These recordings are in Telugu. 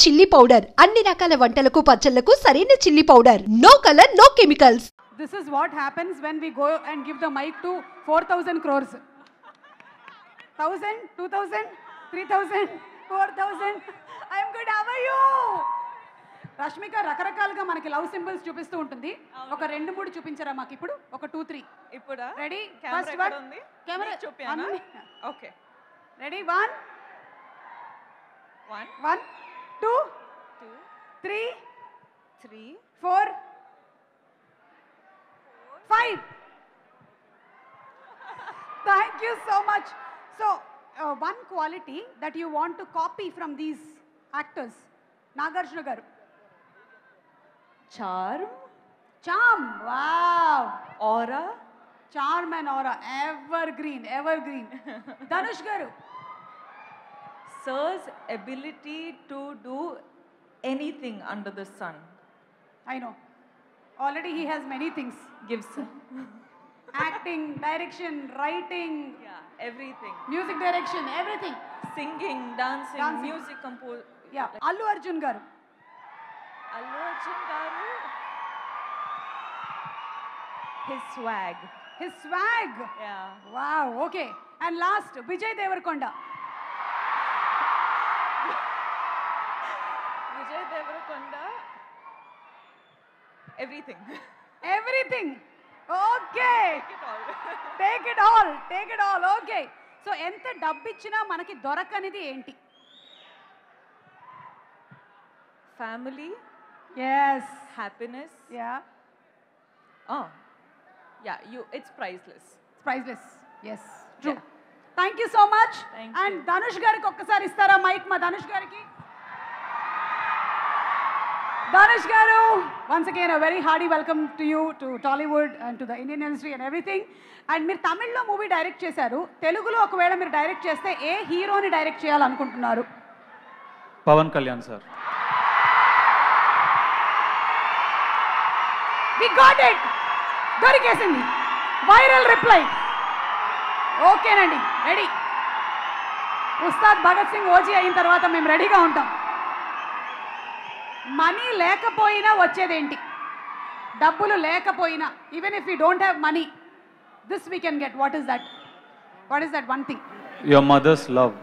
చిల్లీ పౌడర్ అన్ని రకాల వంటలకు పచ్చళ్లకు సరైన chilli powder. No colour, no chemicals. This is what happens when we go and give the mic to 4,000 crores. 1,000, 2,000, 3,000, 4,000. I'm good. How are you? Rashmika రకరకాలుగా మనకి లవ్ సింబల్స్ చూపిస్తూ ఉంటుంది. ఒక 2-3 చూపించరా మాకు ఇప్పుడు? ఒక 2-3 ఇప్పుడా? రెడీ? ఫస్ట్ వన్ ఉంది. Camera చూపియానా? Okay. Ready? 1 1 2 3 4 5. Thank you so much. So one quality that you want to copy from these actors, Nagarjuna garu. Charm. Wow. Aura. Charm and aura. Evergreen. Dhanush garu. Sir's ability to do anything under the sun. I know. Already he has many things. Gives Acting, direction, writing. Yeah, everything. Music direction, everything. Singing, dancing. Music compose. Yeah. Allu Arjun garu. Allu Arjun garu. His swag. Yeah. Wow. Okay. And last, Vijay Deverakonda. Vijay Deverakonda. Everything. Okay. Take it all. Okay. So ఎంత డబ్బు ఇచ్చినా మనకి దొరకనిది ఏంటి? Family. Yes. Happiness. Yeah. It's priceless. Yes. True. Yeah. Thank you so much. Thank And you. Dhanush gariki ఒక్కసారి ఇస్తారా మైక్? మా ధనుష్ గారికి. Dhanush garu, once again a very hearty welcome to you, to Tollywood and to the Indian industry and everything. And మీరు తమిళ్లో మూవీ డైరెక్ట్ చేశారు. తెలుగులో ఒకవేళ మీరు డైరెక్ట్ చేస్తే ఏ హీరోని డైరెక్ట్ చేయాలనుకుంటున్నారు? Pawan Kalyan sir. We got it. దొరికేసింది. Viral reply. ఓకేనండి, రెడీ. ఉస్తాద్ భగత్ సింగ్ ఓజీ అయిన తర్వాత మేము రెడీగా ఉంటాం. మనీ లేకపోయినా వచ్చేదేంటి? డబ్బులు లేకపోయినా, even if you don't have money, this we can get. What is that one thing? Your mother's love.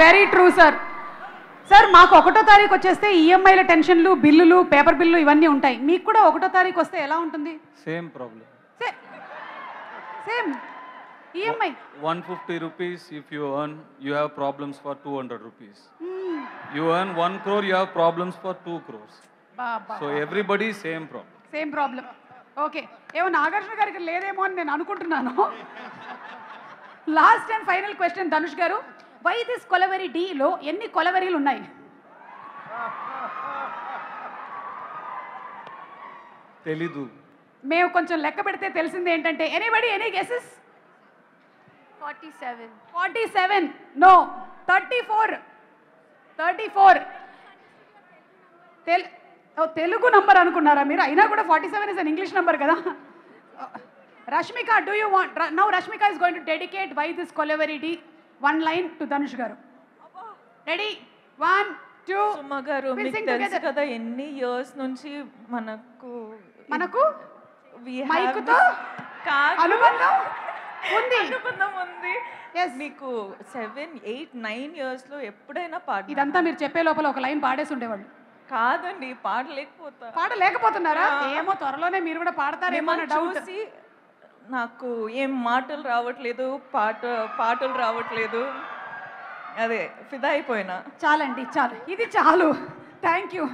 Very true sir. మాకు 1వ తారీఖు వచ్చేస్తే ఈఎంఐల టెన్షన్లు, బిల్లులు, పేపర్ బిల్లు ఇవన్నీ ఉంటాయి. మీకు కూడా 1వ తారీఖు వస్తే ఎలా ఉంటుంది? Same problem. Same EMI. 150 rupees if you earn, you have problems for 200 rupees. You earn 1 crore, you have problems for 2 crores. So everybody same problem. Okay. ఏమో నాగార్జున గారికి లేదేమో అని నేను అనుకుంటున్నాను. Last and final question Dhanush గారు, వై దిస్ కొలవెరీ డీలో ఎన్ని కొలవెరీలు ఉన్నాయి? తెలీదు. మేము కొంచెం లెక్క పెడితే తెలిసింది ఏంటంటే, anybody any guesses? 47. No, 34. Telugu number అనుకున్నారా మీరు? అయినా కూడా 47 ఇస్ అన్ ఇంగ్లీష్ నంబర్ కదా. Rashmika, do you want now? Rashmika is going to dedicate why this Kolaveri Di 1 line to Dhanush garu. Ready? 1 2. Suma గారు, మీకు తెలుసు కదా ఎన్ని ఇయర్స్ నుంచి మనకు మైకుతో అనుబంధం ఉంది. మీకు 7, 8, 9 years లో ఎప్పుడైనా పాట. ఇదంతా మీరు చెప్పే లోపల ఒక లైన్ పాడేసి ఉండేవాళ్ళు. కాదండి, పాడలేకపోతున్నారా? ఏమో త్వరలోనే మీరు కూడా పాడతారేమో అన్న డౌట్. నాకు ఏం మాటలు రావట్లేదు, పాటలు రావట్లేదు, అదే ఫిదా అయిపోయినా. చాలండి, చాలు, ఇది చాలు. Thank you.